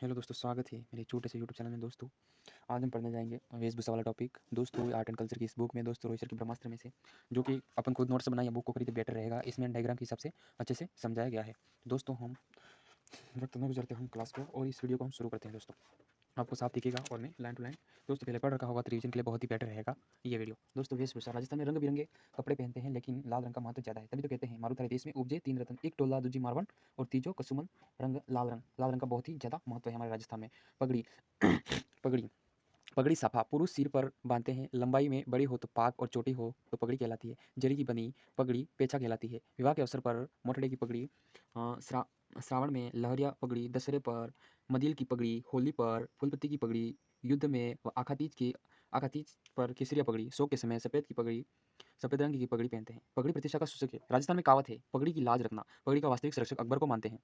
Hello दोस्तों, स्वागत है मेरे छोटे से यूट्यूब चैनल में। दोस्तों आज हम पढ़ने जाएंगे वेशभूषा वाला टॉपिक। दोस्तों आर्ट एंड कल्चर की इस बुक में दोस्तों रोहित सर की ब्रह्मास्त्र में से जो कि अपन खुद नोट्स बनाए या बुक को खरीदे बेटर रहेगा। इसमें डायग्राम के हिसाब से अच्छे से समझाया गया है। दोस्तों हम वक्त न गुजरते हम क्लास को और इस वीडियो को हम शुरू करते हैं। दोस्तों आपको साफ दिखेगा और मैं लाइन टू लाइन दोस्तों पहले पढ़ रखा होगा तो रिवीजन के लिए बहुत ही बेटर रहेगा ये वीडियो। दोस्तों वेशभूषा, राजस्थान में रंग बिरंगे कपड़े पहनते हैं लेकिन लाल रंग का महत्व ज़्यादा है। तभी तो कहते हैं मारुथारी देश में उपजे तीन रत्न, एक टोला दूजी मारवन और तीजो कसुमन रंग। लाल रंग का बहुत ही ज़्यादा महत्व है हमारे राजस्थान में। पगड़ी पगड़ी पगड़ी साफा पुरुष सिर पर बांधते हैं। लंबाई में बड़ी हो तो पाग और छोटी हो तो पगड़ी कहलाती है। जरी की बनी पगड़ी पेचा कहलाती है। विवाह के अवसर पर मोटड़े की पगड़ी, श्रावण में लहरिया पगड़ी, दशहरे पर मदिल की पगड़ी, होली पर फूलपत्ती की पगड़ी, युद्ध में व आखातीज पर केसरिया पगड़ी, शोक के समय सफेद रंग की पगड़ी पहनते हैं। पगड़ी प्रतिष्ठा का सूचक है। राजस्थान में कहावत है, पगड़ी की लाज रखना। पगड़ी का वास्तविक संरक्षक अकबर को मानते हैं।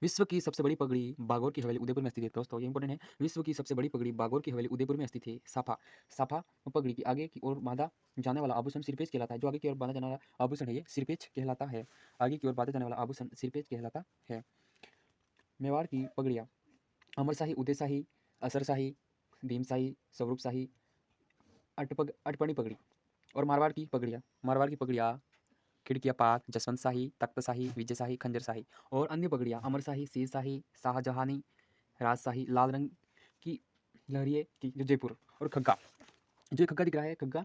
विश्व की सबसे बड़ी पगड़ी बागोर की हवेली उदयपुर में स्थित है। दोस्तों ये इंपॉर्टेंट है। विश्व की सबसे बड़ी पगड़ी बागोर की हवेली उदयपुर में स्थित है। साफा साफा पगड़ी की आगे की ओर बांधा जाने वाला आभूषण सिरपेज कहलाता है। जो आगे की ओर बांधा जाने वाला आभूषण है ये सिरपेज कहलाता है। आगे की ओर बांधा जाने वाला आभूषण सिरपेज कहलाता है। मेवाड़ की पगड़ियाँ अमरशाही, उदयशाही, असरशाही, भीमशाही, स्वरूपशाही, अटपणी पगड़ी। और मारवाड़ की पगड़ियाँ खिड़कियाँ पाक, जसवंत शाही, तख्त शाही, विजय शाही, खंजर शाही। और अन्य पगड़ियाँ अमर शाही, शेर शाही, शाहजहानी, राजशाही। लाल रंग की लहरिये की जो जयपुर। और खग्गा, जो खग्गा दिख रहा है, खनगा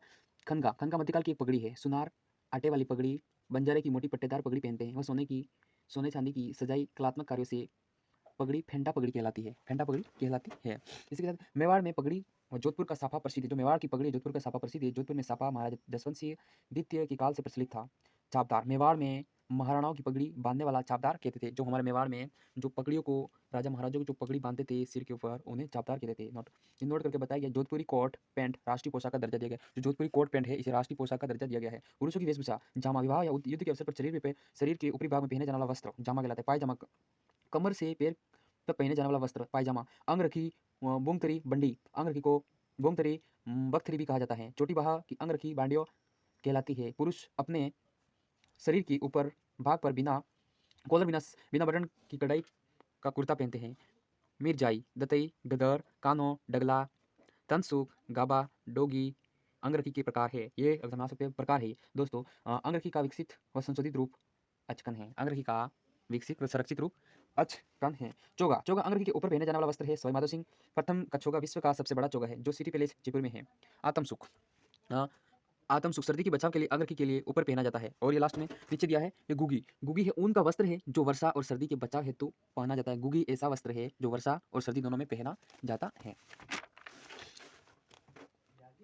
खनगा मध्यकाल की एक पगड़ी है। सुनार आटे वाली पगड़ी बंजारे की मोटी पट्टेदार पगड़ी पहनते हैं। वह सोने चांदी की सजाई कलात्मक कार्यों से पगड़ी फेंटा पगड़ी कहलाती है। फेंटा पगड़ी कहलाती है। इसी के साथ मेवाड़ में पगड़ी और जोधपुर का साफा प्रसिद्ध है। जो मेवाड़ की पगड़ी जोधपुर का साफा प्रसिद्ध है। जोधपुर में साफा महाराजा जसवंत सिंह द्वितीय के काल से प्रचलित था। चापदार, मेवाड़ में महाराणाओं की पगड़ी बांधने वाला चापदार कहते थे। जो हमारे मेवाड़ में जो पगड़ियों को राजा महाराजाओं की जो पगड़ी बांधते थे सिर के ऊपर, उन्हें चापदार कहते थे। नोट करके बताया गया। जोधपुरी कोट पैंट राष्ट्रीय पोशाक का दर्जा दिया गया। जो जोधपुरी कोट पैंट है इसे राष्ट्रीय पोशाक का दर्जा दिया गया है। पुरुषों की वेशभूषा जामा, विवाह या युद्ध के अवसर पर शरीर के ऊपरी भाग में पहने जाने वाला वस्त्र जामा कहलाता है। पायजामा, कमर से पैर तक पहने जाने वाला वस्त्र पायजामा। अंगरखी बोंगतरी बंडी, अंगरखी को बोंगतरी बख्तरी भी कहा जाता है। छोटी बाह की अंगरखी बांडियो कहलाती है। पुरुष अपने शरीर के ऊपर भाग पर बिना कॉलर बिना बटन की कढ़ाई का कुर्ता पहनते हैं। मिर्जाई, दतई, गदर, कानो, डगला, तनसुख, गाबा, डोगी अंगरखी के प्रकार है। ये बना सकते हैं प्रकार है दोस्तों। अंगरखी का विकसित व संशोधित रूप अचकन है। अंगरखी का विकसित व संरक्षित रूप अचकन है। चोगा, चोगा अंगरखी के ऊपर पहने जाने वाला वस्त्र है। सवाई माधो सिंह प्रथम का चोगा विश्व का सबसे बड़ा चोगा है जो सिटी पैलेस जयपुर में है। आत्मसुख, आत्मसुख सर्दी के बचाव के लिए अंगरखी के लिए ऊपर पहना जाता है। और ये लास्ट में नीचे दिया है ये गुगी। गुगी है ऊन का वस्त्र है जो वर्षा और सर्दी के बचाव हेतु पहना जाता है। गुगी ऐसा वस्त्र है जो वर्षा और सर्दी दोनों में पहना जाता है।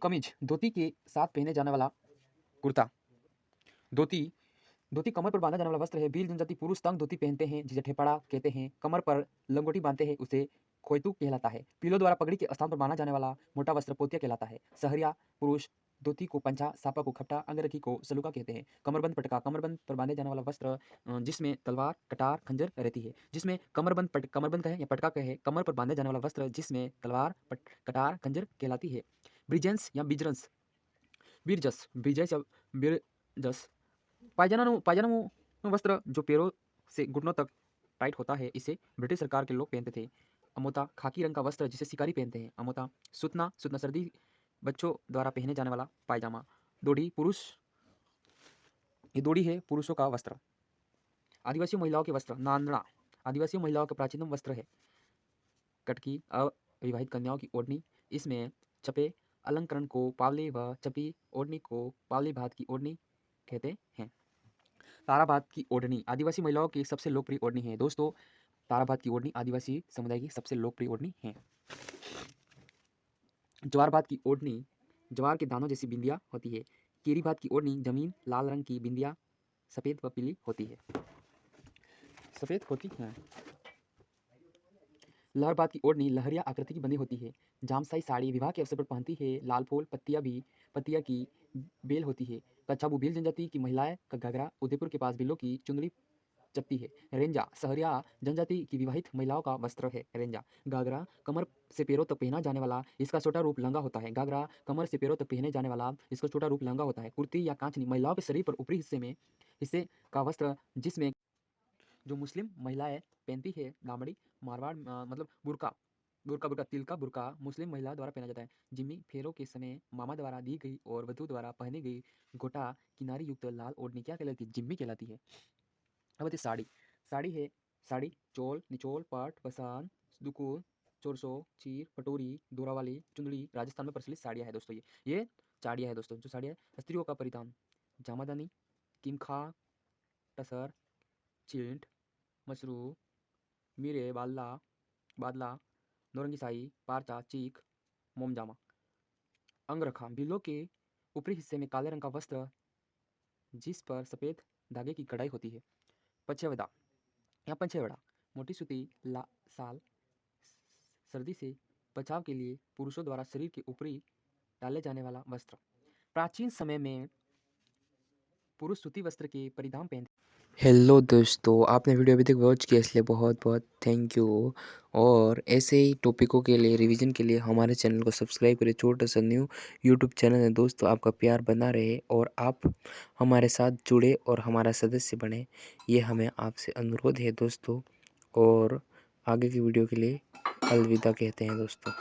कमीज, धोती के साथ पहने जाने वाला कुर्ता। धोती धोती कमर पर बांधा जाने वाला वस्त्र है। भील जनजाति पुरुष तंग धोती पहनते हैं जिसे ठेपड़ा कहते हैं। कमर पर लंगोटी बांधते हैं उसे खोयतू कहलाता है। पीलो द्वारा पगड़ी के स्थान पर बांधा जाने वाला मोटा वस्त्र पोतिया कहलाता है। सहरिया पुरुष धोती को पंचा, सापा को खपटा, अंगरखी को सलूका कहते हैं। कमरबंद पटका, कमरबंद पर बांधे जाने वाला वस्त्र जिसमें तलवार, कटार, खंजर रहती है। जिसमें कमरबंद कहे या पटका कहे, कमर पर बांधे जाने वाला वस्त्र जिसमें तलवार, कटार, खंजर कहलाती है। ब्रिजेंस या बिजरंस, ब्रिजस या बिरजस पायजामा वस्त्र जो पैरों से घुटनों तक टाइट होता है, इसे ब्रिटिश सरकार के लोग पहनते थे। अमोता, खाकी रंग का वस्त्र जिसे शिकारी पहनते हैं। अमोता। सुतना, सुतना सर्दी बच्चों द्वारा पहने जाने वाला पायजामा। दोड़ी, ये दोड़ी है पुरुषों का वस्त्र। आदिवासी महिलाओं के वस्त्र। नांदड़ा आदिवासी महिलाओं का प्राचीनतम वस्त्र है। कटकी, अविवाहित कन्याओं की ओढ़नी। इसमें छपे अलंकरण को पावले व छपी ओढ़नी को पावले भात की ओढ़नी कहते हैं। ताराबाद की ओढ़नी आदिवासी महिलाओं की सबसे लोकप्रिय ओढ़नी है। दोस्तों ताराबाद की ओढ़नी आदिवासी समुदाय की सबसे लोकप्रिय ओढ़नी है। ज्वारभात की ओढ़नी ज्वार के दानों जैसी बिंदिया होती है। कीरीभात की ओढ़नी जमीन लाल रंग की बिंदिया सफेद व पीली होती है। सफेद होती है। लहरबात की ओढ़नी लहरिया आकृति की बनी होती है। जामसाई साड़ी विवाह के अवसर पर पहनती है। लाल फूल पत्तियां की बेल होती है। कच्छाबू भील जनजाति की महिलाएं का घाघरा उदयपुर के पास बिल्लों की चुंदड़ी चपती है। रेंजा सहरिया जनजाति की विवाहित महिलाओं का वस्त्र है। रेंजा घाघरा कमर से पैरों तक पहना जाने वाला इसका छोटा रूप लंगा होता है। घाघरा कमर से पैरों तक पहने जाने वाला इसका छोटा रूप लंगा होता है। कुर्ती या कांचनी महिलाओं के शरीर पर ऊपरी हिस्से का वस्त्र जिसमें जो मुस्लिम महिलाएं पहनती है दामड़ी, मारवाड़ मतलब बुर्का तिल का बुर्का मुस्लिम महिला द्वारा पहना जाता है। जिम्मी फेरों के समय मामा द्वारा दी गई और वधू द्वारा पहनी गई गोटा किनारी युक्त लाल ओढ़नी क्या कहलाती है? जिम्मी कहलाती है। अब आती है साड़ी। साड़ी है साड़ी, चोल, निचोल, पाट, बसान, दुकुल, चोरसो, चीर, पटोरी, दोरावाली, चुंदड़ी राजस्थान में प्रचलित साड़ियाँ हैं दोस्तों। ये साड़ियाँ हैं दोस्तों। जो साड़ियाँ स्त्रियों का परिधान जामादानी, किमखा, टसर, चींट, मशरू, मीरे, बादला, नौरंगी साई, पारचा, चीक, मोमजामा। अंगरखा बिलों के ऊपरी हिस्से में काले रंग का वस्त्र जिस पर सफ़ेद धागे की कढ़ाई होती है। पछेवड़ा या पंछेवड़ा मोटी सूती साल सर्दी से बचाव के लिए पुरुषों द्वारा शरीर के ऊपरी डाले जाने वाला वस्त्र। प्राचीन समय में पुरुष सूती वस्त्र के परिधान पहनते। हेलो दोस्तों, आपने वीडियो अभी तक वॉच किया इसलिए बहुत बहुत थैंक यू। और ऐसे ही टॉपिकों के लिए रिवीजन के लिए हमारे चैनल को सब्सक्राइब करें। छोटा सा न्यू यूट्यूब चैनल है दोस्तों, आपका प्यार बना रहे और आप हमारे साथ जुड़े और हमारा सदस्य बने, ये हमें आपसे अनुरोध है दोस्तों। और आगे की वीडियो के लिए अलविदा कहते हैं दोस्तों।